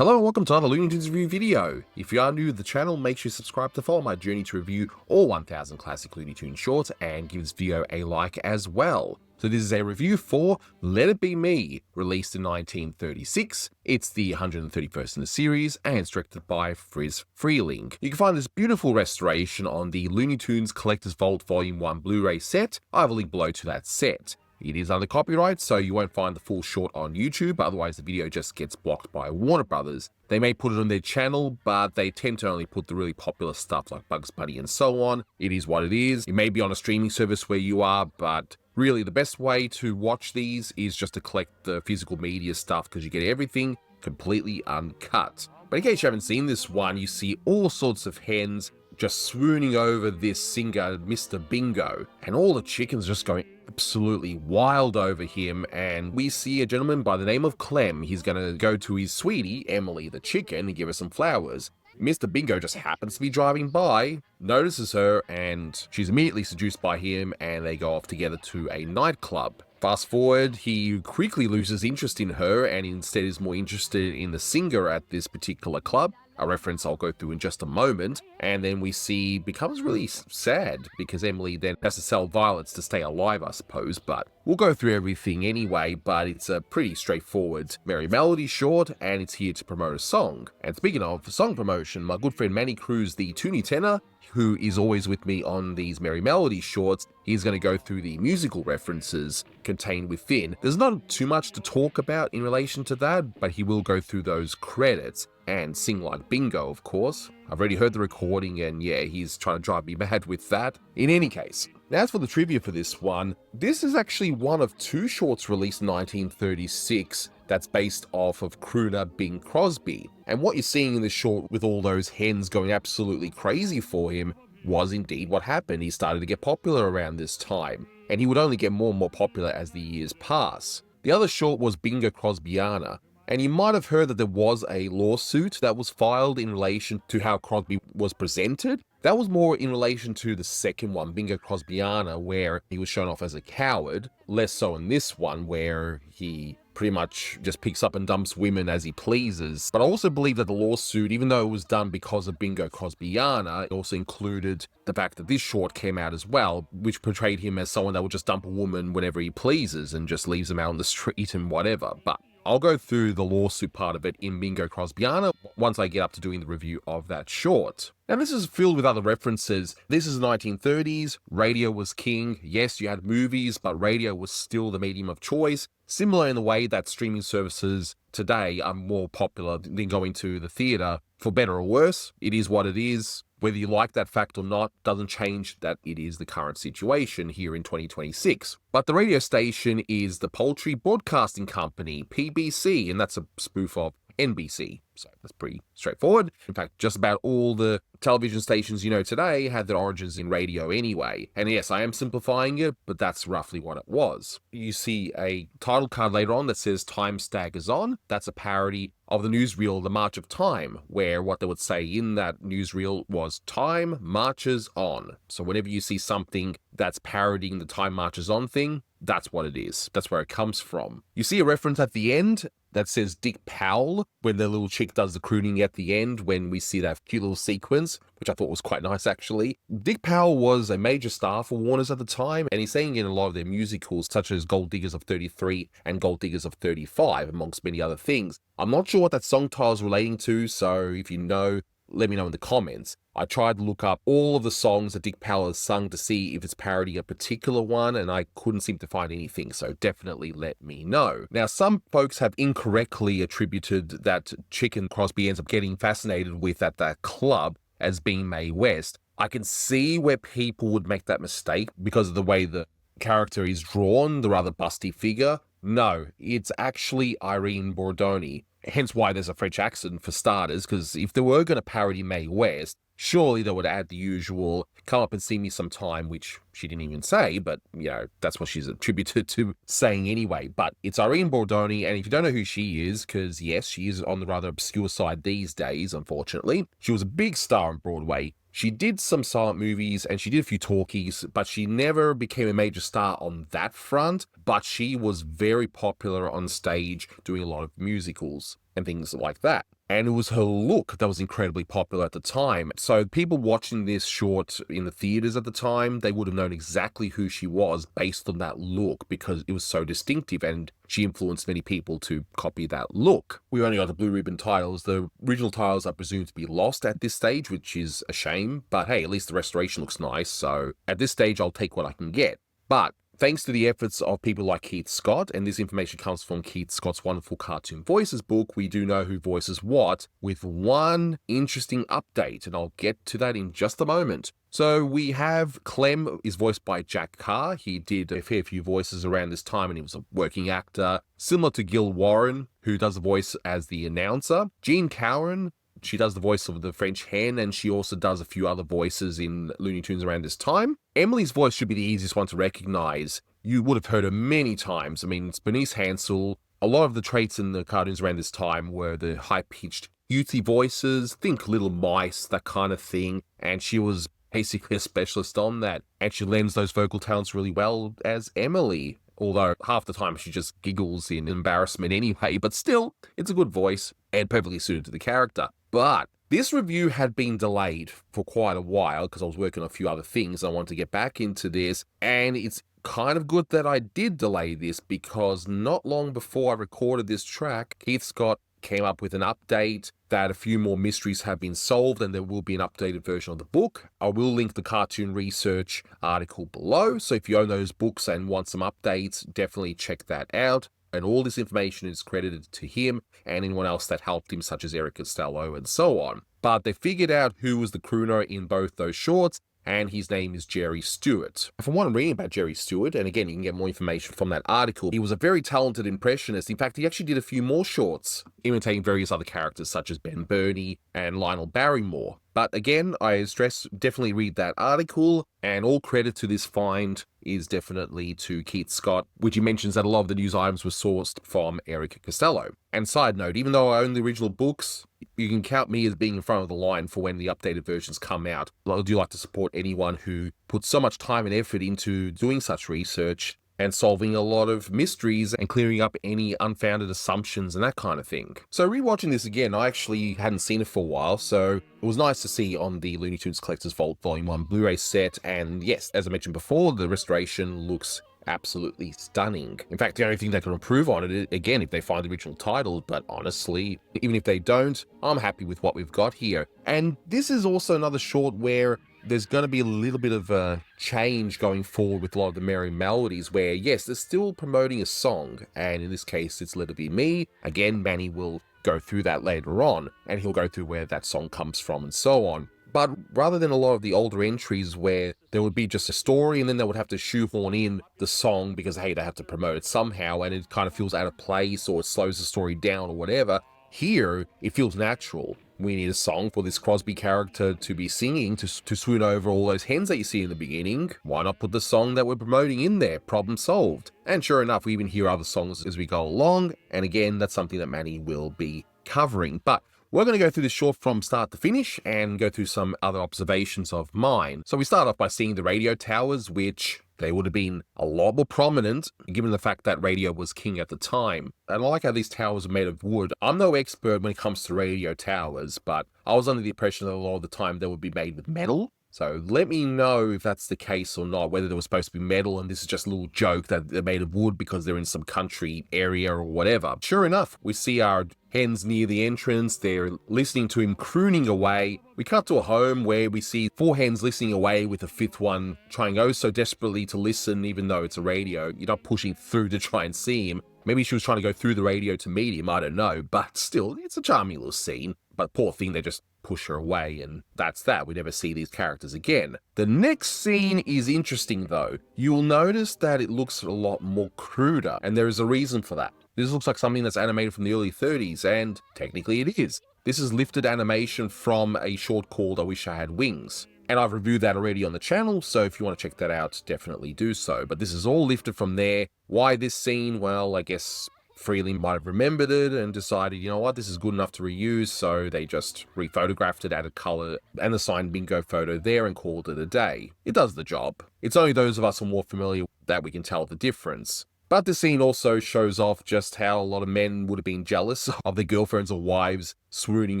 Hello and welcome to another Looney Tunes review video. If you are new to the channel, make sure you subscribe to follow my journey to review all 1000 classic Looney Tunes shorts and give this video a like as well. So this is a review for Let It Be Me, released in 1936. It's the 131st in the series and it's directed by Friz Freleng. You can find this beautiful restoration on the Looney Tunes Collector's Vault Volume 1 Blu-ray set. I have a link below to that set. It is under copyright, so you won't find the full short on YouTube, otherwise the video just gets blocked by Warner Brothers. They may put it on their channel, but they tend to only put the really popular stuff like Bugs Bunny and so on. It is what it is. It may be on a streaming service where you are, but really the best way to watch these is just to collect the physical media stuff because you get everything completely uncut. But in case you haven't seen this one, you see all sorts of hens just swooning over this singer, Mr. Bingo, and all the chickens just going absolutely wild over him, and we see a gentleman by the name of Clem. He's gonna go to his sweetie, Emily the chicken, and give her some flowers. Mr. Bingo just happens to be driving by, notices her, and she's immediately seduced by him, and they go off together to a nightclub. Fast forward, he quickly loses interest in her and instead is more interested in the singer at this particular club, a reference I'll go through in just a moment, and then we see becomes really sad because Emily then has to sell violets to stay alive, I suppose, but we'll go through everything anyway. But it's a pretty straightforward Merrie Melodies short, and it's here to promote a song. And speaking of song promotion, my good friend Manny Cruz, the Toonie tenor, who is always with me on these Merrie Melodies shorts, he's going to go through the musical references contained within. There's not too much to talk about in relation to that, but he will go through those credits and sing like Bingo, of course. I've already heard the recording and yeah, he's trying to drive me mad with that. In any case, now as for the trivia for this one, this is actually one of two shorts released in 1936 that's based off of crooner Bing Crosby. And what you're seeing in this short with all those hens going absolutely crazy for him was indeed what happened. He started to get popular around this time, and he would only get more and more popular as the years pass. The other short was Bingo Crosbyana, and you might have heard that there was a lawsuit that was filed in relation to how Crosby was presented. That was more in relation to the second one, Bingo Crosbyana, where he was shown off as a coward, less so in this one where he pretty much just picks up and dumps women as he pleases. But I also believe that the lawsuit, even though it was done because of Bingo Crosbyana, it also included the fact that this short came out as well, which portrayed him as someone that would just dump a woman whenever he pleases and just leaves them out on the street and whatever. But I'll go through the lawsuit part of it in Bingo Crosbyana once I get up to doing the review of that short. Now this is filled with other references. This is 1930s, radio was king. Yes, you had movies, but radio was still the medium of choice. Similar in the way that streaming services today are more popular than going to the theatre. For better or worse, it is what it is. Whether you like that fact or not doesn't change that it is the current situation here in 2026. But the radio station is the Poultry Broadcasting Company, PBC, and that's a spoof of NBC. So that's pretty straightforward. In fact, just about all the television stations you know today had their origins in radio anyway. And yes, I am simplifying it, but that's roughly what it was. You see a title card later on that says Time Staggers On. That's a parody of the newsreel The March of Time, where what they would say in that newsreel was Time Marches On. So whenever you see something that's parodying the Time Marches On thing, that's what it is. That's where it comes from. You see a reference at the end that says Dick Powell when the little chick does the crooning at the end when we see that cute little sequence, which I thought was quite nice actually. Dick Powell was a major star for Warner's at the time, and he's sang in a lot of their musicals such as Gold Diggers of 33 and Gold Diggers of 35, amongst many other things. I'm not sure what that song title is relating to, so if you know, let me know in the comments. I tried to look up all of the songs that Dick Powell has sung to see if it's parodying a particular one, and I couldn't seem to find anything, so definitely let me know. Now, some folks have incorrectly attributed that Chicken Crosby ends up getting fascinated with at that club as being Mae West. I can see where people would make that mistake because of the way the character is drawn, the rather busty figure. No, it's actually Irene Bordoni. Hence why there's a French accent for starters, because if they were going to parody Mae West, surely they would add the usual come up and see me sometime, which she didn't even say, but you know, that's what she's attributed to saying anyway. But it's Irene Bordoni, and if you don't know who she is, because yes, she is on the rather obscure side these days, unfortunately. She was a big star on Broadway. She did some silent movies and she did a few talkies, but she never became a major star on that front. But she was very popular on stage doing a lot of musicals and things like that. And it was her look that was incredibly popular at the time. So people watching this short in the theaters at the time, they would have known exactly who she was based on that look because it was so distinctive and she influenced many people to copy that look. We only got the blue ribbon titles. The original titles are presumed to be lost at this stage, which is a shame. But hey, at least the restoration looks nice. So at this stage, I'll take what I can get. But thanks to the efforts of people like Keith Scott, and this information comes from Keith Scott's wonderful Cartoon Voices book, we do know who voices what, with one interesting update, and I'll get to that in just a moment. So we have Clem is voiced by Jack Carr. He did a fair few voices around this time, and he was a working actor, similar to Gil Warren, who does the voice as the announcer. Jean Cowan, she does the voice of the French hen, and she also does a few other voices in Looney Tunes around this time. Emily's voice should be the easiest one to recognize. You would have heard her many times. I mean, it's Bernice Hansel. A lot of the traits in the cartoons around this time were the high-pitched, youthy voices, think Little Mice, that kind of thing, and she was basically a specialist on that. And she lends those vocal talents really well as Emily, although half the time she just giggles in embarrassment anyway, but still, it's a good voice and perfectly suited to the character. But this review had been delayed for quite a while because I was working on a few other things. I wanted to get back into this, and it's kind of good that I did delay this because not long before I recorded this track, Keith Scott came up with an update that a few more mysteries have been solved and there will be an updated version of the book. I will link the Cartoon Research article below, so if you own those books and want some updates, definitely check that out. And all this information is credited to him and anyone else that helped him, such as Eric Costello and so on. But they figured out who was the crooner in both those shorts, and his name is Jerry Stewart. From what I'm reading about Jerry Stewart, and again, you can get more information from that article, he was a very talented impressionist. In fact, he actually did a few more shorts, imitating various other characters such as Ben Burney and Lionel Barrymore. But again, I stress, definitely read that article, and all credit to this find is definitely to Keith Scott, which he mentions that a lot of the news items were sourced from Eric Costello. And side note, even though I own the original books, you can count me as being in front of the line for when the updated versions come out. I do like to support anyone who puts so much time and effort into doing such research and solving a lot of mysteries and clearing up any unfounded assumptions and that kind of thing. So rewatching this again, I actually hadn't seen it for a while, so it was nice to see on the Looney Tunes Collector's Vault Volume 1 Blu-ray set, and yes, as I mentioned before, the restoration looks absolutely stunning. In fact, the only thing they can improve on it, again, if they find the original title, but honestly, even if they don't, I'm happy with what we've got here. And this is also another short where there's going to be a little bit of a change going forward with a lot of the Merrie Melodies where, yes, they're still promoting a song, and in this case, it's Let It Be Me. Again, Manny will go through that later on, and he'll go through where that song comes from and so on. But rather than a lot of the older entries where there would be just a story and then they would have to shoehorn in the song because, hey, they have to promote it somehow and it kind of feels out of place or it slows the story down or whatever, here it feels natural. We need a song for this Crosby character to be singing to swoon over all those hens that you see in the beginning. Why not put the song that we're promoting in there? Problem solved. And sure enough, we even hear other songs as we go along. And again, that's something that Manny will be covering. But we're going to go through this short from start to finish and go through some other observations of mine. So we start off by seeing the radio towers, which they would have been a lot more prominent given the fact that radio was king at the time. And I like how these towers are made of wood. I'm no expert when it comes to radio towers, but I was under the impression that a lot of the time they would be made with metal. So let me know if that's the case or not, whether they were supposed to be metal and this is just a little joke that they're made of wood because they're in some country area or whatever. Sure enough, we see our hens near the entrance. They're listening to him crooning away. We cut to a home where we see 4 hens listening away with a 5th one trying oh so desperately to listen even though it's a radio. You're not pushing through to try and see him. Maybe she was trying to go through the radio to meet him, I don't know, but still, it's a charming little scene. But poor thing, they just push her away, and that's that. We never see these characters again. The next scene is interesting, though. You'll notice that it looks a lot more cruder, and there is a reason for that. This looks like something that's animated from the early 30s, and technically it is. This is lifted animation from a short called I Wish I Had Wings. And I've reviewed that already on the channel, so if you want to check that out, definitely do so. But this is all lifted from there. Why this scene? Well, I guess Freleng might have remembered it and decided, you know what, this is good enough to reuse, so they just rephotographed it, added color, and assigned bingo photo there and called it a day. It does the job. It's only those of us who are more familiar that we can tell the difference. But the scene also shows off just how a lot of men would have been jealous of their girlfriends or wives swooning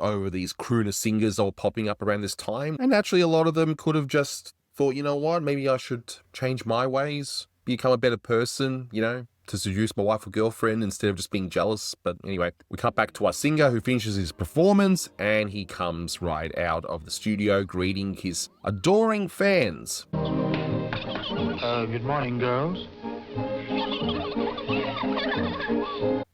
over these crooner singers that were popping up around this time. And naturally, a lot of them could have just thought, you know what, maybe I should change my ways, become a better person, to seduce my wife or girlfriend instead of just being jealous. But anyway, we cut back to our singer who finishes his performance and he comes right out of the studio greeting his adoring fans. Good morning, girls.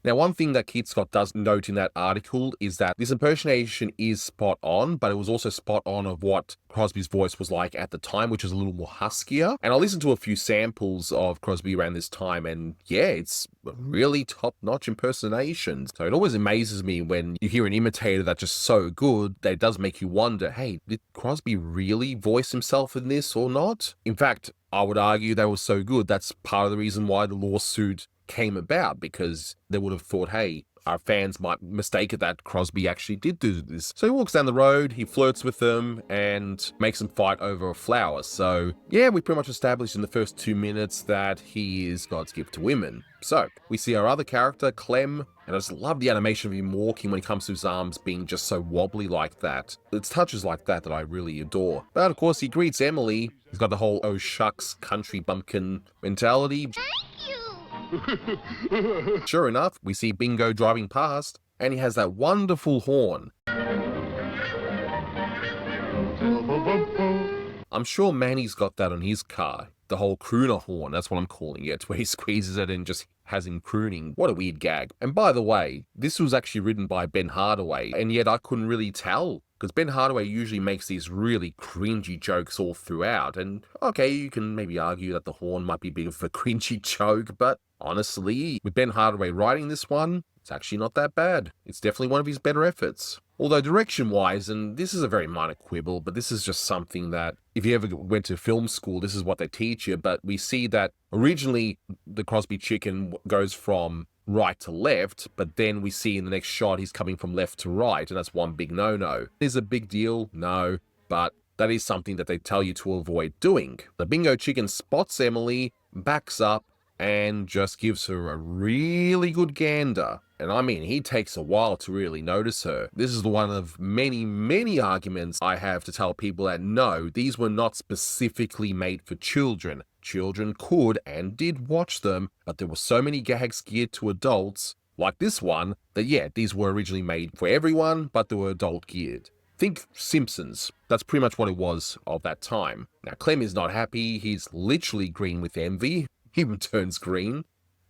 Now, one thing that Kit Scott does note in that article is that this impersonation is spot on, but it was also spot on of what Crosby's voice was like at the time, which is a little more huskier. And I listened to a few samples of Crosby around this time, and yeah, it's really top-notch impersonation. So it always amazes me when you hear an imitator that's just so good that it does make you wonder, hey, did Crosby really voice himself in this or not? In fact, I would argue they were so good, that's part of the reason why the lawsuit came about, because they would have thought, hey, our fans might mistake it that Crosby actually did do this. So he walks down the road, he flirts with them, and makes them fight over a flower. So yeah, we pretty much established in the first 2 minutes that he is God's gift to women. So we see our other character, Clem, and I just love the animation of him walking when he comes to his arms being just so wobbly like that. It's touches like that I really adore. But of course, he greets Emily. He's got the whole oh shucks country bumpkin mentality. Sure enough, we see Bingo driving past, and he has that wonderful horn. I'm sure Manny's got that on his car. The whole crooner horn, that's what I'm calling it, where he squeezes it and just has him crooning. What a weird gag. And by the way, this was actually written by Ben Hardaway, and yet I couldn't really tell, because Ben Hardaway usually makes these really cringy jokes all throughout. And okay, you can maybe argue that the horn might be a bit of a cringy joke, but honestly, with Ben Hardaway writing this one, it's actually not that bad. It's definitely one of his better efforts. Although direction-wise, and this is a very minor quibble, but this is just something that if you ever went to film school, this is what they teach you. But we see that originally the Crosby chicken goes from right to left, but then we see in the next shot he's coming from left to right, and that's one big no-no. Is it a big deal? No, but that is something that they tell you to avoid doing. The Bingo chicken spots Emily, backs up, and just gives her a really good gander. And I mean, he takes a while to really notice her. This is one of many, many arguments I have to tell people that no, these were not specifically made for children. Children could and did watch them, but there were so many gags geared to adults, like this one, that yeah, these were originally made for everyone, but they were adult geared. Think Simpsons. That's pretty much what it was of that time. Now, Clem is not happy. He's literally green with envy. He even turns green.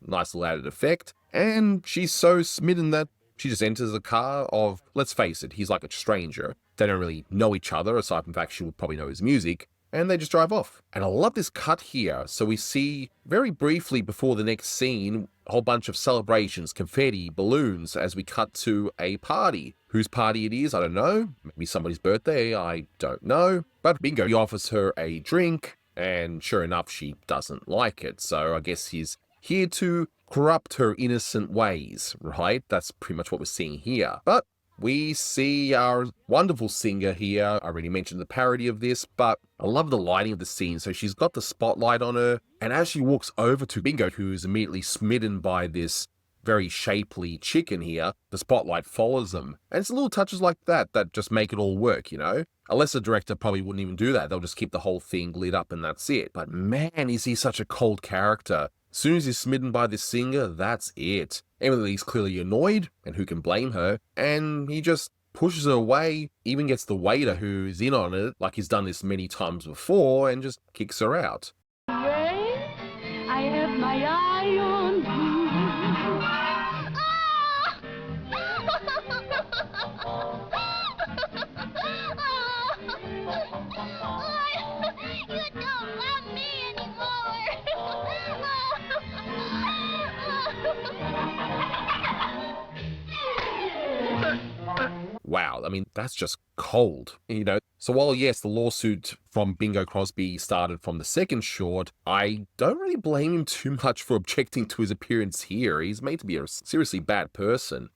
Nice little added effect. And she's so smitten that she just enters the car of, let's face it, he's like a stranger. They don't really know each other, aside from the fact she would probably know his music. And they just drive off. And I love this cut here. So we see very briefly before the next scene, a whole bunch of celebrations, confetti, balloons, as we cut to a party. Whose party it is, I don't know. Maybe somebody's birthday, I don't know. But Bingo, he offers her a drink. And sure enough, she doesn't like it. So I guess he's here to corrupt her innocent ways, right? That's pretty much what we're seeing here. But we see our wonderful singer here. I already mentioned the parody of this, but I love the lighting of the scene. So she's got the spotlight on her. And as she walks over to Bingo, who is immediately smitten by this very shapely chicken here, the spotlight follows them. And it's little touches like that that just make it all work, A lesser director probably wouldn't even do that. They'll just keep the whole thing lit up and that's it. But man, is he such a cold character. As soon as he's smitten by this singer, that's it. Emily's clearly annoyed, and who can blame her, and he just pushes her away, even gets the waiter who's in on it, like he's done this many times before, and just kicks her out. Yes, I have my eye on you. You don't love me anymore. Wow, I mean, that's just cold, So while, yes, the lawsuit from Bingo Crosby started from the second short, I don't really blame him too much for objecting to his appearance here. He's made to be a seriously bad person.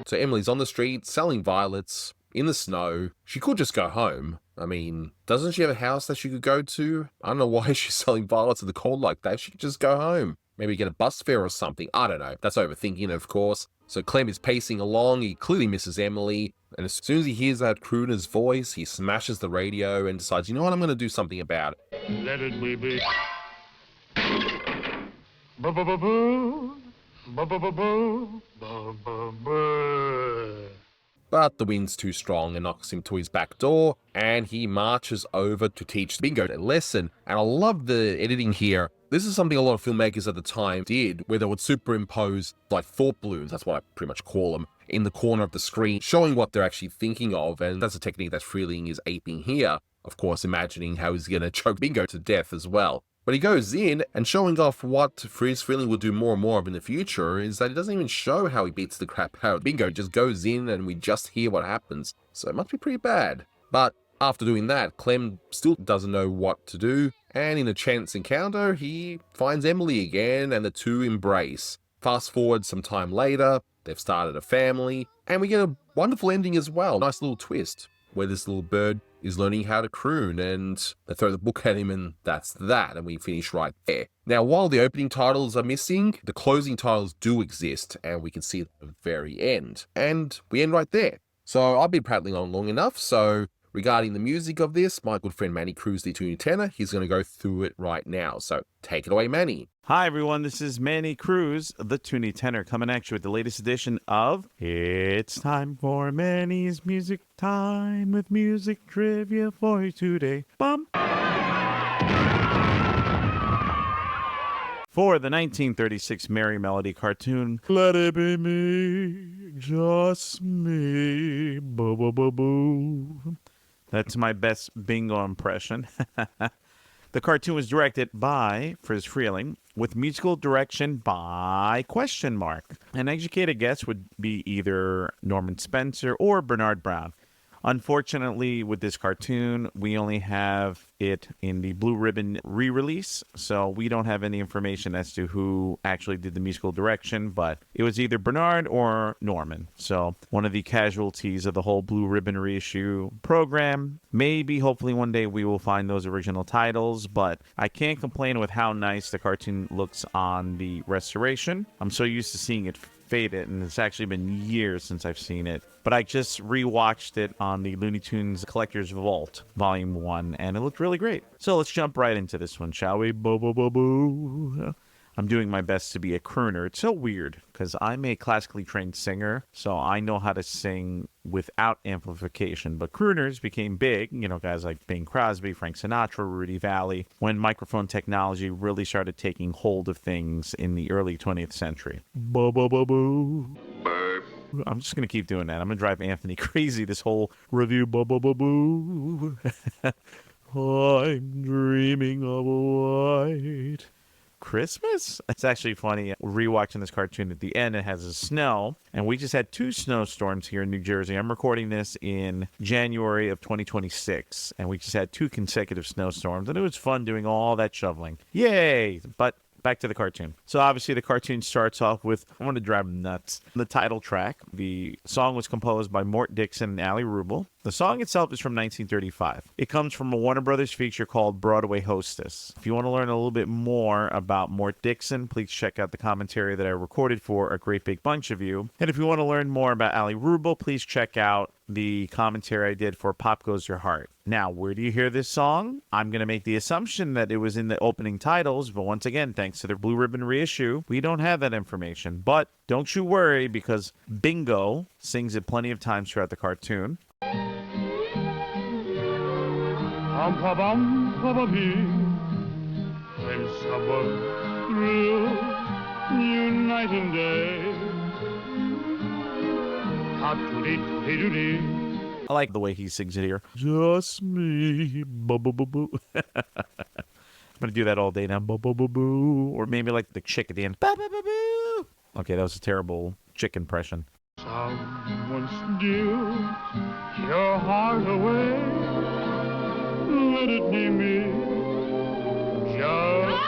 So Emily's on the street selling violets, in the snow. She could just go home. I mean, doesn't she have a house that she could go to? I don't know why she's selling violets in the cold like that. She could just go home. Maybe get a bus fare or something. I don't know. That's overthinking, of course. So Clem is pacing along. He clearly misses Emily. And as soon as he hears that crooner's voice, he smashes the radio and decides, you know what, I'm going to do something about it. Let it be. Ba-ba-ba-boo. Ba-ba-ba-boo. Ba-ba-ba. But the wind's too strong and knocks him to his back door, and he marches over to teach Bingo a lesson. And I love the editing here. This is something a lot of filmmakers at the time did, where they would superimpose like thought balloons, that's what I pretty much call them, in the corner of the screen, showing what they're actually thinking of. And that's a technique that Freleng is aping here. Of course, imagining how he's going to choke Bingo to death as well. But he goes in, and showing off what Friz Freleng will do more and more of in the future is that he doesn't even show how he beats the crap out of Bingo. He just goes in and we just hear what happens. So it must be pretty bad. But after doing that, Clem still doesn't know what to do, and in a chance encounter, he finds Emily again and the two embrace. Fast forward some time later, they've started a family, and we get a wonderful ending as well. Nice little twist, where this little bird is learning how to croon, and they throw the book at him, and that's that, and we finish right there. Now, while the opening titles are missing, the closing titles do exist, and we can see at the very end. And we end right there. So I've been prattling on long enough, so regarding the music of this, my good friend Manny Cruz, the tuning tenor, he's going to go through it right now. So take it away, Manny. Hi, everyone. This is Manny Cruz, the tuning tenor, coming at you with the latest edition of It's Time for Manny's Music Time with music trivia for you today. Bum. For the 1936 Merrie Melody cartoon, Let It Be Me, Just Me, boo boo boo boo. That's my best bingo impression. The cartoon was directed by Friz Freleng with musical direction by ? An educated guess would be either Norman Spencer or Bernard Brown. Unfortunately, with this cartoon, we only have it in the Blue Ribbon re-release, so we don't have any information as to who actually did the musical direction, but it was either Bernard or Norman. So one of the casualties of the whole Blue Ribbon reissue program. Maybe, hopefully one day we will find those original titles, but I can't complain with how nice the cartoon looks on the restoration. I'm so used to seeing it faded, and it's actually been years since I've seen it. But I just rewatched it on the Looney Tunes Collector's Vault, Volume 1, and it looked really great. So let's jump right into this one, shall we? Boo-boo-boo-boo. I'm doing my best to be a crooner. It's so weird, because I'm a classically trained singer, so I know how to sing without amplification. But crooners became big, guys like Bing Crosby, Frank Sinatra, Rudy Valley, when microphone technology really started taking hold of things in the early 20th century. Boo-boo-boo-boo. I'm just going to keep doing that. I'm going to drive Anthony crazy this whole review. Boo-boo-boo-boo. I'm dreaming of a white Christmas? It's actually funny. Rewatching this cartoon at the end, it has a snow, and we just had 2 snowstorms here in New Jersey. I'm recording this in January of 2026, and we just had 2 consecutive snowstorms, and it was fun doing all that shoveling. Yay! But back to the cartoon. So obviously the cartoon starts off with, I want to drive them nuts, the title track. The song was composed by Mort Dixon and Ali Rubel. The song itself is from 1935. It comes from a Warner Brothers feature called Broadway Hostess. If you want to learn a little bit more about Mort Dixon, please check out the commentary that I recorded for A Great Big Bunch of You. And if you want to learn more about Ali Rubel, please check out the commentary I did for Pop Goes Your Heart. Now, where do you hear this song? I'm going to make the assumption that it was in the opening titles, but once again, thanks to their Blue Ribbon reissue, we don't have that information. But don't you worry, because Bingo sings it plenty of times throughout the cartoon. When someone thrill you night and day. I like the way he sings it here. Just me. Boo-boo-boo-boo. I'm going to do that all day now. Boo-boo-boo-boo. Or maybe like the chick at the end. Boo-boo-boo-boo. Okay, that was a terrible chick impression. Someone steals your heart away. Let it be me. Just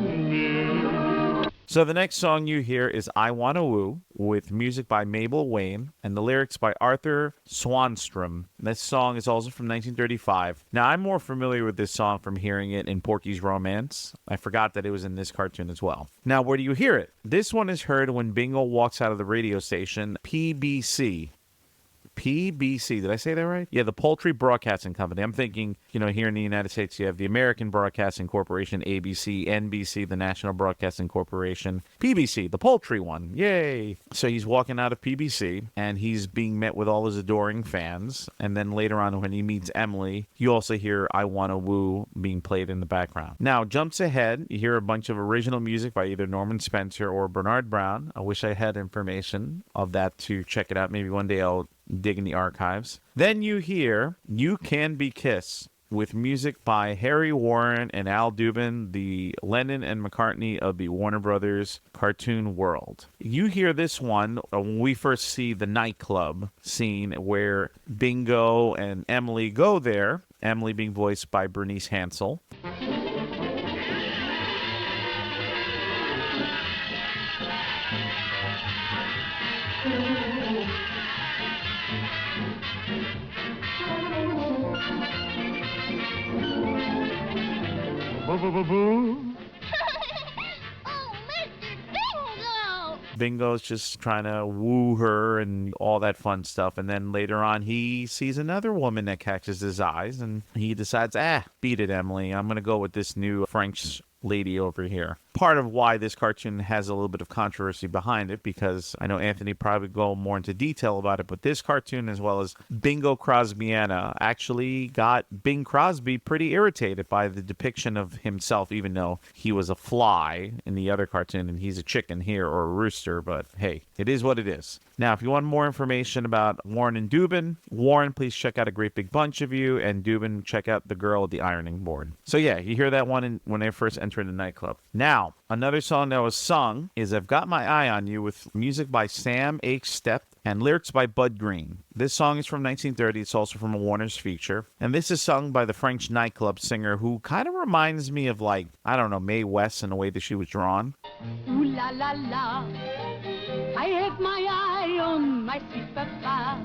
me. So the next song you hear is I Wanna Woo, with music by Mabel Wayne and the lyrics by Arthur Swanstrom. This song is also from 1935. Now, I'm more familiar with this song from hearing it in Porky's Romance. I forgot that it was in this cartoon as well. Now, where do you hear it? This one is heard when Bingo walks out of the radio station PBC. PBC, did I say that right? Yeah, the Poultry Broadcasting Company. I'm thinking, here in the United States, you have the American Broadcasting Corporation, ABC, NBC, the National Broadcasting Corporation, PBC, the poultry one. Yay! So he's walking out of PBC, and he's being met with all his adoring fans. And then later on, when he meets Emily, you also hear I Wanna Woo being played in the background. Now, jumps ahead, you hear a bunch of original music by either Norman Spencer or Bernard Brown. I wish I had information of that to check it out. Maybe one day I'll dig in the archives. Then you hear You Can Be Kiss, with music by Harry Warren and Al Dubin, the Lennon and McCartney of the Warner Brothers cartoon world. You hear this one when we first see the nightclub scene where Bingo and Emily go there, Emily being voiced by Bernice Hansel. Boo-boo-boo-boo. Oh, Mr. Bingo! Bingo's just trying to woo her and all that fun stuff. And then later on, he sees another woman that catches his eyes, and he decides, beat it, Emily. I'm going to go with this new French lady over here. Part of why this cartoon has a little bit of controversy behind it, because I know Anthony probably go more into detail about it, but this cartoon, as well as Bingo Crosbyana, actually got Bing Crosby pretty irritated by the depiction of himself, even though he was a fly in the other cartoon and he's a chicken here, or a rooster. But hey, it is what it is. Now, if you want more information about Warren and Dubin, Warren, please check out A Great Big Bunch of You, and Dubin, check out The Girl at the Ironing Board. So yeah, you hear that one when they first enter the nightclub. Now, another song that was sung is I've Got My Eye on You, with music by Sam H. Stepp and lyrics by Bud Green. This song is from 1930. It's also from a Warner's feature. And this is sung by the French nightclub singer who kind of reminds me of, Mae West in the way that she was drawn. Ooh la la la, I have my eye on my sweet papa.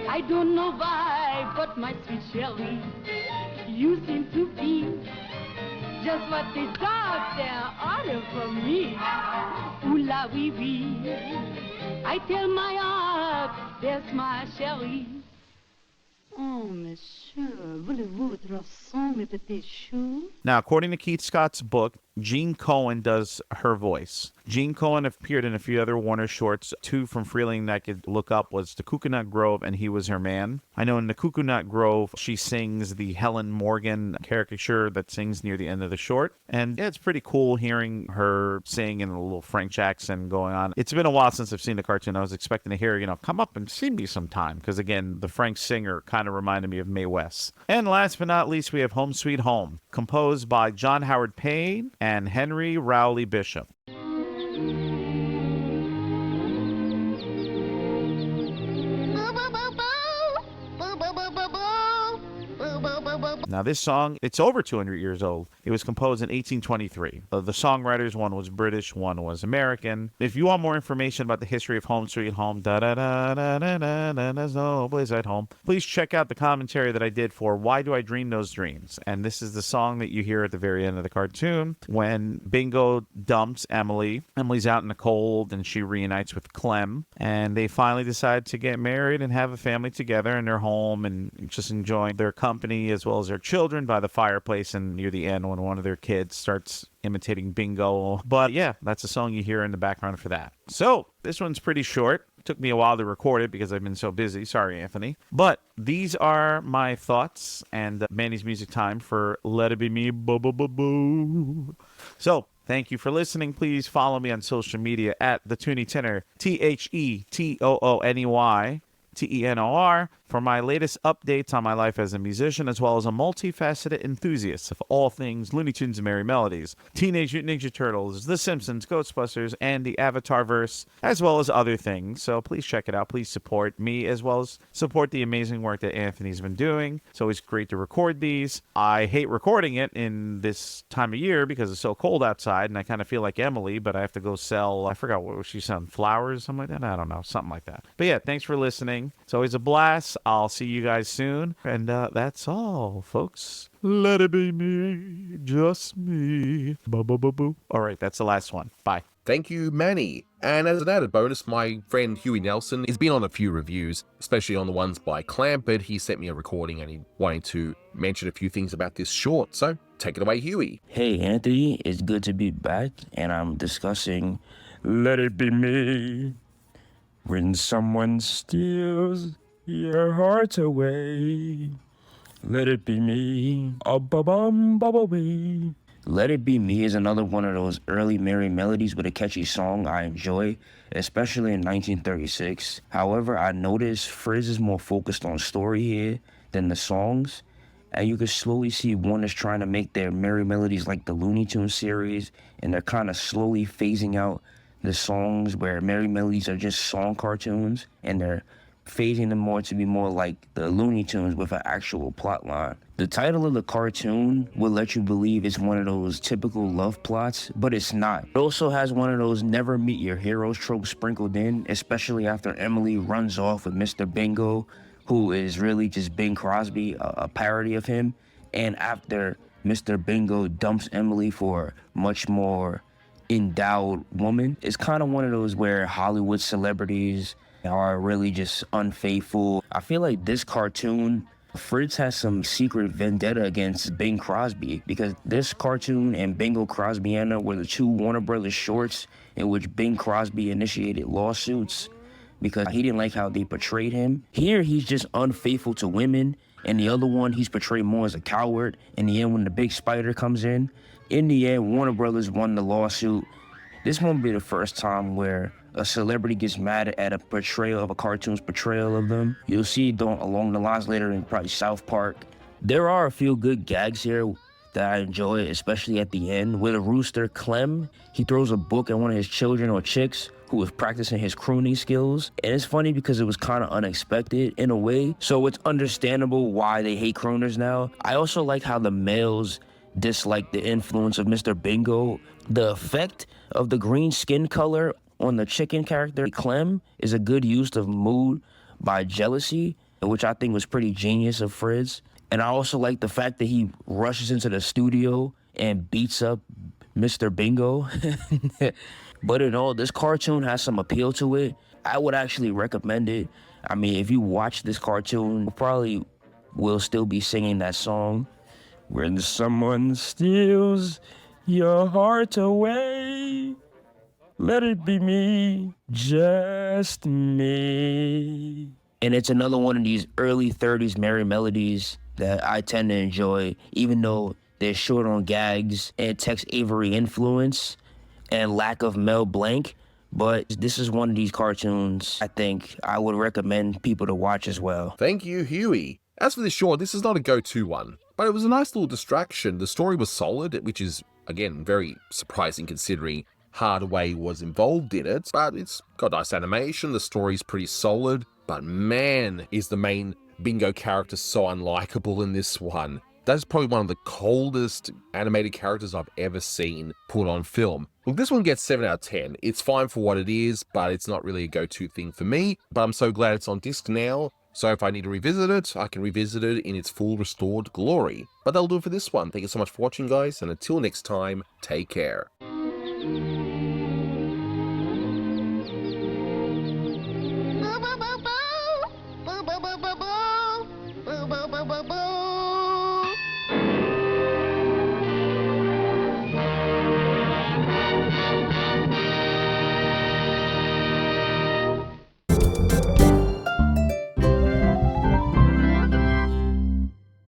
I don't know why, but my sweet Shelly, you seem to be just what the doctor ordered for me. Ooh la wee wee, I tell my heart, there's my Shelly. Oh, monsieur, voulez-vous votre sang, mes petits choux? Now, according to Keith Scott's book, Gene Cohen does her voice. Gene Cohen appeared in a few other Warner shorts. Two from Freleng that I could look up was The Coconut Grove and He Was Her Man. I know in The Coconut Grove, she sings the Helen Morgan caricature that sings near the end of the short. And yeah, it's pretty cool hearing her sing in a little French accent going on. It's been a while since I've seen the cartoon. I was expecting to hear, come up and see me sometime. Because again, the French singer kind of reminded me of Mae West. And last but not least, we have Home Sweet Home, composed by John Howard Payne and Henry Rowley Bishop. Now, this song, it's over 200 years old. It was composed in 1823. The songwriters, one was British, one was American. If you want more information about the history of Home Sweet Home, there's no place at home, please check out the commentary that I did for Why Do I Dream Those Dreams? And this is the song that you hear at the very end of the cartoon when Bingo dumps Emily. Emily's out in the cold and she reunites with Clem. And they finally decide to get married and have a family together in their home and just enjoying their company as well as their children by the fireplace, and near the end when one of their kids starts imitating Bingo. But yeah, that's the song you hear in the background for that. So this one's pretty short. Took me a while to record it because I've been so busy. Sorry, Anthony. But these are my thoughts and Manny's music time for Let It Be Me. Boo, boo, boo, boo. So thank you for listening. Please follow me on social media at The Toony Tenor, TheTooney, Tenor. for my latest updates on my life as a musician, as well as a multifaceted enthusiast of all things Looney Tunes and Merrie Melodies, Teenage Mutant Ninja Turtles, The Simpsons, Ghostbusters, and the Avatarverse, as well as other things. So please check it out. Please support me, as well as support the amazing work that Anthony's been doing. It's always great to record these. I hate recording it in this time of year because it's so cold outside, and I kind of feel like Emily, but I have to go sell, I forgot what was she selling, flowers, something like that? I don't know, something like that. But yeah, thanks for listening. It's always a blast. I'll see you guys soon. And that's all, folks. Let it be me, just me. Boo. All right, that's the last one. Bye. Thank you, Manny. And as an added bonus, my friend Huey Nelson has been on a few reviews, especially on the ones by Clem, but he sent me a recording and he wanted to mention a few things about this short. So take it away, Huey. Hey, Anthony, it's good to be back, and I'm discussing Let It Be Me. When someone steals your heart away, let it be me. Ba-bum-ba-ba-wee. Let It Be Me is another one of those early Merrie Melodies with a catchy song I enjoy, especially in 1936. However, I noticed Friz is more focused on story here than the songs, and you can slowly see one is trying to make their Merrie Melodies like the Looney Tunes series, and they're kind of slowly phasing out the songs where Merrie Melodies are just song cartoons, and they're phasing them more to be more like the Looney Tunes with an actual plot line. The title of the cartoon will let you believe it's one of those typical love plots, but it's not. It also has one of those never meet your heroes tropes sprinkled in, especially after Emily runs off with Mr. Bingo, who is really just Bing Crosby, a parody of him, and after Mr. Bingo dumps Emily for a much more endowed woman. It's kind of one of those where Hollywood celebrities are really just unfaithful. I feel like this cartoon, Friz has some secret vendetta against Bing Crosby, because this cartoon and Bingo Crosbyana were the two Warner Brothers shorts in which Bing Crosby initiated lawsuits because he didn't like how they portrayed him. Here, he's just unfaithful to women, and the other one, he's portrayed more as a coward. In the end, when the big spider comes in the end, Warner Brothers won the lawsuit. This won't be the first time where a celebrity gets mad at a portrayal of a cartoon's portrayal of them. You'll see it along the lines later in probably South Park. There are a few good gags here that I enjoy, especially at the end, where the rooster, Clem, he throws a book at one of his children or chicks who was practicing his crooning skills. And it's funny because it was kind of unexpected in a way, so it's understandable why they hate crooners now. I also like how the males dislike the influence of Mr. Bingo. The effect of the green skin color on the chicken character, Clem, is a good use of mood by jealousy, which I think was pretty genius of Friz. And I also like the fact that he rushes into the studio and beats up Mr. Bingo. But in all, this cartoon has some appeal to it. I would actually recommend it. I mean, if you watch this cartoon, you probably will still be singing that song. When someone steals your heart away, let it be me, just me. And it's another one of these early 30s Merrie Melodies that I tend to enjoy, even though they're short on gags and Tex Avery influence and lack of Mel Blanc. But this is one of these cartoons I think I would recommend people to watch as well. Thank you, Huey. As for this short, this is not a go-to one, but it was a nice little distraction. The story was solid, which is, again, very surprising considering Hardaway was involved in it, but it's got nice animation, the story's pretty solid, but man, is the main Bingo character so unlikable in this one. That's probably one of the coldest animated characters I've ever seen put on film. Look, this one gets 7 out of 10. It's fine for what it is, but it's not really a go-to thing for me, but I'm so glad it's on disc now. So if I need to revisit it, I can revisit it in its full restored glory. But that'll do it for this one. Thank you so much for watching, guys, and until next time, take care.